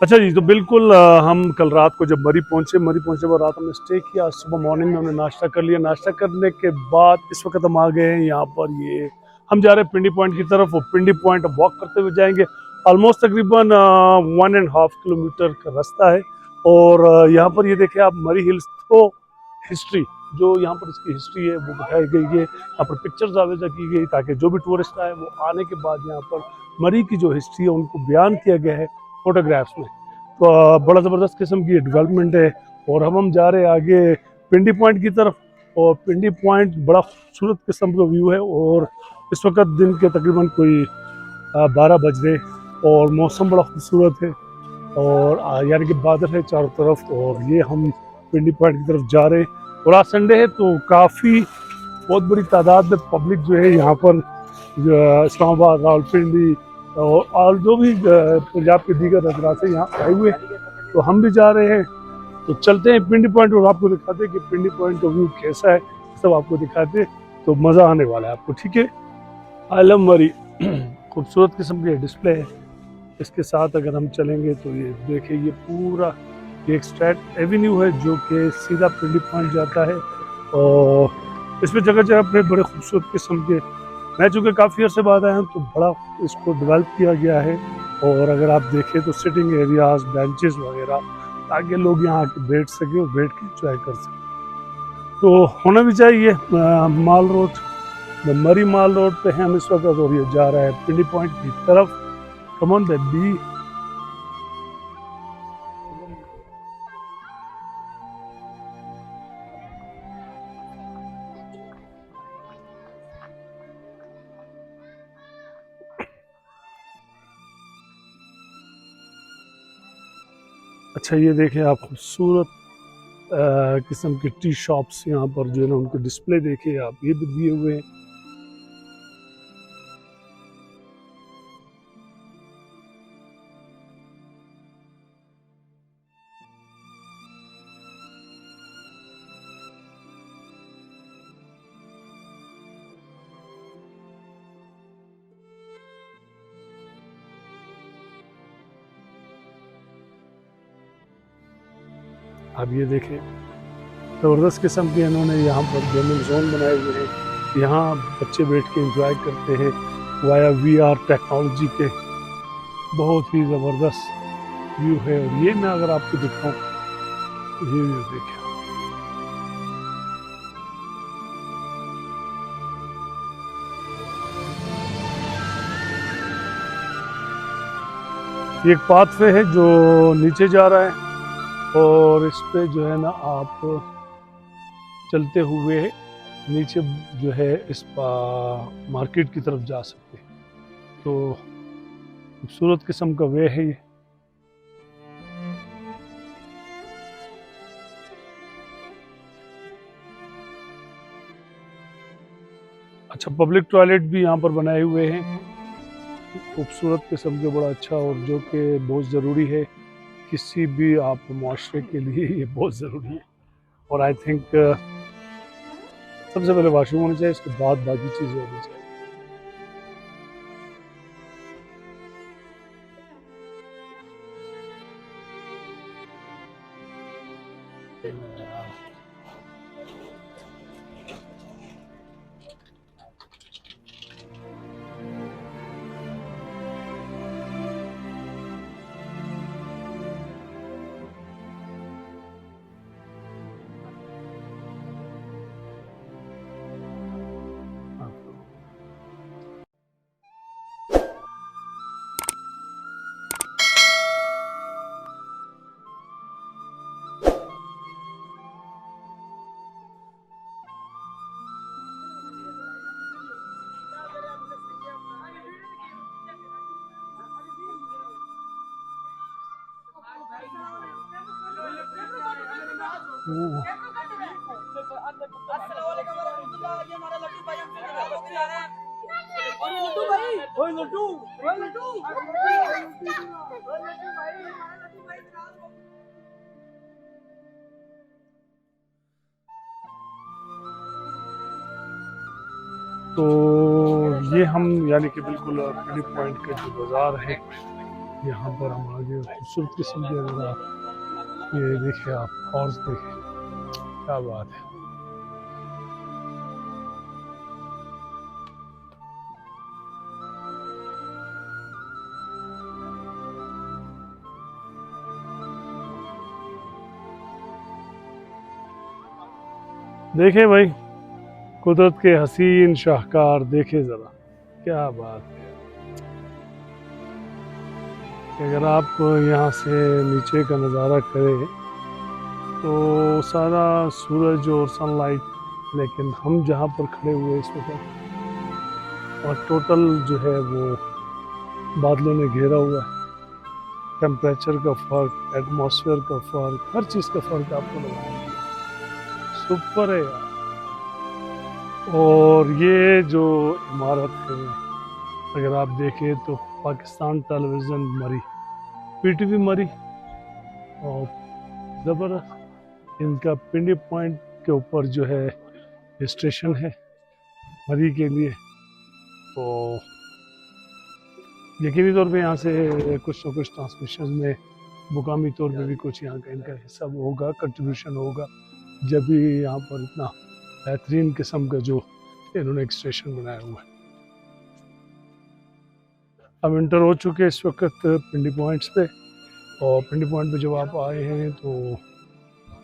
अच्छा जी, तो बिल्कुल हम कल रात को जब मरी पहुंचे वो रात हमने स्टे किया। सुबह मॉर्निंग में हमने नाश्ता कर लिया। नाश्ता करने के बाद इस वक्त हम आ गए हैं यहाँ पर, ये हम जा रहे हैं पिंडी पॉइंट की तरफ। वो पिंडी पॉइंट वॉक करते हुए जाएंगे। ऑलमोस्ट तकरीबन 1.5 किलोमीटर का रास्ता है। और यहाँ पर ये देखें आप, मरी हिल्स थ्रो हिस्ट्री, जो यहाँ पर इसकी हिस्ट्री है वो बताई गई है। यहाँ पर पिक्चर्स आवेजा की गई ताकि जो भी टूरिस्ट आए वो आने के बाद यहाँ पर मरी की जो हिस्ट्री है उनको बयान किया गया है फोटोग्राफ्स में। तो बड़ा ज़बरदस्त किस्म की डेवलपमेंट है। और हम जा रहे हैं आगे पिंडी पॉइंट की तरफ। और पिंडी पॉइंट बड़ा खूबसूरत किस्म का व्यू है। और इस वक्त दिन के तकरीबन कोई 12 बज रहे और मौसम बड़ा खूबसूरत है। और यानी कि बादल है चारों तरफ। और ये हम पिंडी पॉइंट की तरफ जा रहे हैं। और आज संडे है तो काफ़ी बहुत बड़ी तादाद में पब्लिक जो है यहाँ पर इस्लामाबाद, रावलपिंडी और जो भी पंजाब के दीगर अजरा से यहाँ आए हुए हैं। तो हम भी जा रहे हैं। तो चलते हैं पिंडी पॉइंट और आपको दिखाते हैं कि पिंडी पॉइंट का व्यू कैसा है, सब आपको दिखाते हैं। तो मज़ा आने वाला है आपको, ठीक है। आलम मरी खूबसूरत किस्म की डिस्प्ले है। इसके साथ अगर हम चलेंगे तो ये देखिए, ये पूरा ये एक स्ट्रेट एवेन्यू है जो कि सीधा पिंडी पॉइंट जाता है। और इसमें जगह जगह पे बड़े खूबसूरत किस्म के, मैं चूँकि काफ़ी अर्से बाद आया हूँ तो बड़ा इसको डेवलप किया गया है। और अगर आप देखें तो सिटिंग एरियाज, बेंचेस वगैरह, ताकि लोग यहाँ आके बैठ सकें और बैठ के इंजॉय कर सकें। तो होना भी चाहिए। माल रोड, मरी माल रोड पे हैं हम इस वक्त और ये जा रहा है पिंडी पॉइंट की तरफ। Come on baby. अच्छा, ये देखें आप, खूबसूरत किस्म के टी शॉप्स यहाँ पर जो है ना उनके डिस्प्ले देखे आप, ये भी दिए हुए हैं। आप ये देखें, ज़बरदस्त किस्म के इन्होंने यहाँ पर गेमिंग जोन बनाए हुए हैं। यहाँ बच्चे बैठ के एंजॉय करते हैं वाया VR टेक्नोलॉजी के। बहुत ही ज़बरदस्त व्यू है। और ये मैं अगर आपको दिखाऊं, ये व्यू देखें। ये एक पाथवे है जो नीचे जा रहा है। और इस पे जो है ना आप चलते हुए नीचे जो है इस मार्केट की तरफ जा सकते हैं। तो खूबसूरत किस्म का वे है ये। अच्छा, पब्लिक टॉयलेट भी यहाँ पर बनाए हुए हैं खूबसूरत किस्म के, बड़ा अच्छा। और जो कि बहुत ज़रूरी है किसी भी आप मुआशरे के लिए, ये बहुत ज़रूरी है। और आई थिंक सबसे पहले वॉशरूम होनी चाहिए, इसके बाद बाकी चीज़ें होनी चाहिए। तो ये हम यानी कि बिल्कुल पिंडी पॉइंट का जो बाज़ार है यहाँ पर हम आगे खूबसूरत किस्म के, अगर आप ये देखिए, आप हॉर्स देखें, क्या बात है। देखे भाई, कुदरत के हसीन शाहकार, देखे जरा, क्या बात है। अगर आप यहाँ से नीचे का नज़ारा करें तो सारा सूरज और सनलाइट, लेकिन हम जहाँ पर खड़े हुए इस वक्त, और टोटल जो है वो बादलों ने घेरा हुआ है। टेम्परेचर का फ़र्क, एटमॉस्फेयर का फ़र्क, हर चीज़ का फ़र्क आपको लगाया। सुपर है यार। और ये जो इमारत है, अगर आप देखें तो पाकिस्तान टेलीविज़न मरी, पीटीवी मरी, और ज़बरदस्त इनका पिंडी पॉइंट के ऊपर जो है स्टेशन है मरी के लिए। तो यकीनी तौर पे यहाँ से कुछ न कुछ ट्रांसमिशन में मुकामी तौर पे भी कुछ यहाँ का इनका हिस्सा होगा, कंट्रीब्यूशन होगा, जब भी यहाँ पर इतना बेहतरीन किस्म का जो इन्होंने एक स्टेशन बनाया हुआ है। अब इंटर हो चुके इस वक्त पिंडी पॉइंट्स पे, और पिंडी पॉइंट पे जब आप आए हैं तो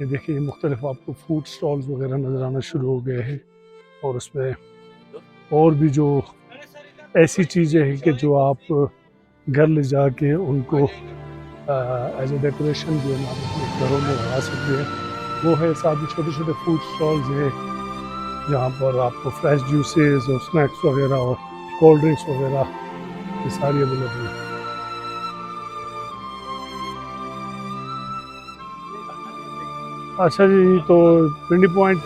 ये देखिए, मुख्तलिफ आपको फूड स्टॉल्स वगैरह नज़र आना शुरू हो गए हैं। और उसमें और भी जो ऐसी चीज़ें हैं कि जो आप घर ले जाके उनको एज ए डेकोरेशन जो है ना आप अपने घरों में लगा सकते हैं, वो है। साथ ही छोटे छोटे फूड स्टॉल्स हैं जहाँ पर आपको फ्रेश जूसेस और स्नैक्स वगैरह और कोल्ड ड्रिंक्स वगैरह ये सारी अवेलेबल है। अच्छा जी, तो पिंडी पॉइंट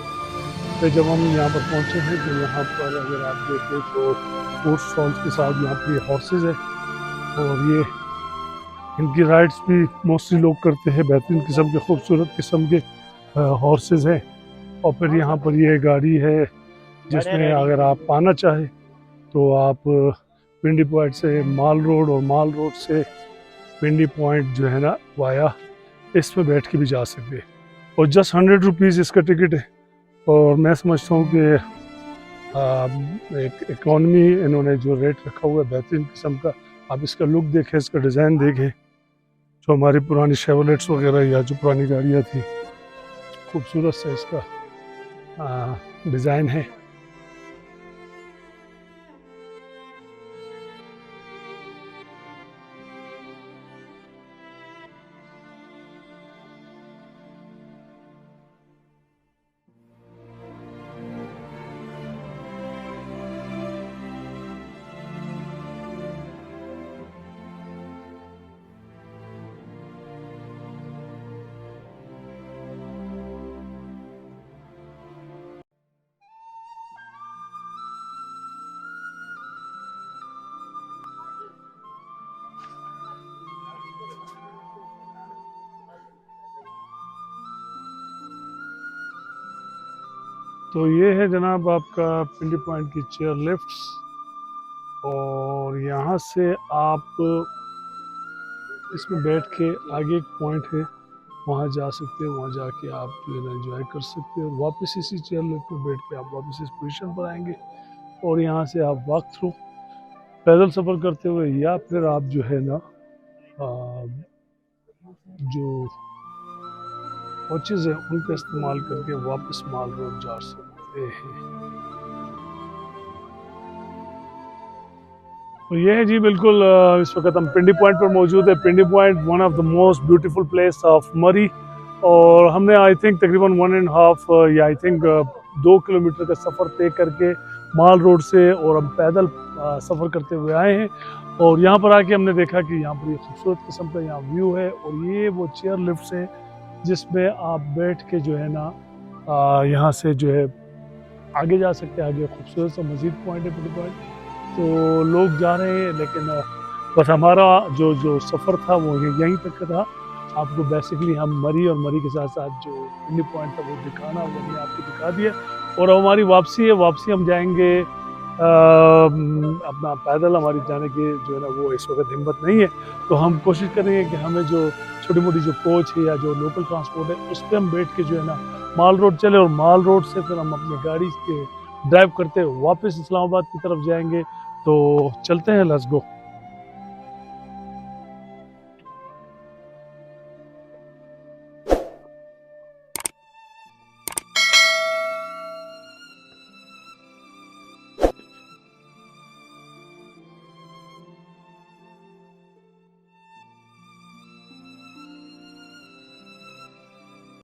पे जब हम यहाँ पर पहुँचे हैं तो यहाँ पर अगर आप देखें तो फूड स्टॉल्स के साथ यहाँ पर ये हॉर्सेस है, और ये इनकी राइड्स भी मोस्टली लोग करते हैं। बेहतरीन किस्म के, खूबसूरत किस्म के हॉर्सेस हैं। और फिर यहाँ पर ये गाड़ी है जिसमें अगर आप आना चाहें तो आप पिंडी पॉइंट से माल रोड, और माल रोड से पिंडी पॉइंट जो है ना वाया, इसमें बैठ के भी जा सकते हैं। और जस्ट 100 रुपीज़ इसका टिकट है। और मैं समझता हूँ कि एक इकॉनमी इन्होंने जो रेट रखा हुआ है बेहतरीन किस्म का। आप इसका लुक देखें, इसका डिज़ाइन देखें, जो हमारी पुरानी शेवलेट्स वगैरह या जो पुरानी गाड़ियाँ थी, खूबसूरत से इसका डिज़ाइन है। तो ये है जनाब आपका पिंडी पॉइंट की चेयर लिफ्ट्स। और यहाँ से आप इसमें बैठ के, आगे एक पॉइंट है वहाँ जा सकते हैं, वहाँ जाके आप जो है ना एंजॉय कर सकते हैं। और वापस इसी चेयर लिफ्ट में बैठ के आप वापस इस पोजीशन पर आएंगे, और यहाँ से आप वॉक थ्रू पैदल सफ़र करते हुए, या फिर आप जो है ना जो कोचेज़ हैं उनका इस्तेमाल करके वापस माल रोड जा सकते हैं। तो ये है जी, बिल्कुल इस वक्त हम पिंडी पॉइंट पर मौजूद है। Pindi point one of the most beautiful place of Murree. और हमने आई थिंक तकरीबन 1.5 या आई थिंक 2 किलोमीटर का सफ़र तय करके माल रोड से, और हम पैदल सफ़र करते हुए आए हैं। और यहाँ पर आके हमने देखा कि यहाँ पर ये खूबसूरत किस्म का यहाँ व्यू है, और ये वो चेयर लिफ्ट है जिसमें आप बैठ के जो है ना यहाँ से जो है आगे जा सकते हैं। आगे खूबसूरत सा मजीद पॉइंट है, पिंडी पॉइंट। तो लोग जा रहे हैं, लेकिन बस हमारा जो सफ़र था वो यहीं तक का था। आपको बेसिकली हम मरी और मरी के साथ साथ जो पिंडी पॉइंट था वो दिखाना, वो हमने आपको दिखा दिया। और हमारी वापसी है, वापसी हम जाएंगे अपना पैदल हमारी जाने की जो है ना वो इस वक्त हिम्मत नहीं है, तो हम कोशिश करेंगे कि हमें जो छोटी मोटी जो कोच है या जो लोकल ट्रांसपोर्ट है उस पर हम बैठ के जो है ना माल रोड चले, और माल रोड से फिर हम अपनी गाड़ी के ड्राइव करते वापस इस्लामाबाद की तरफ जाएंगे। तो चलते हैं, लेट्स गो।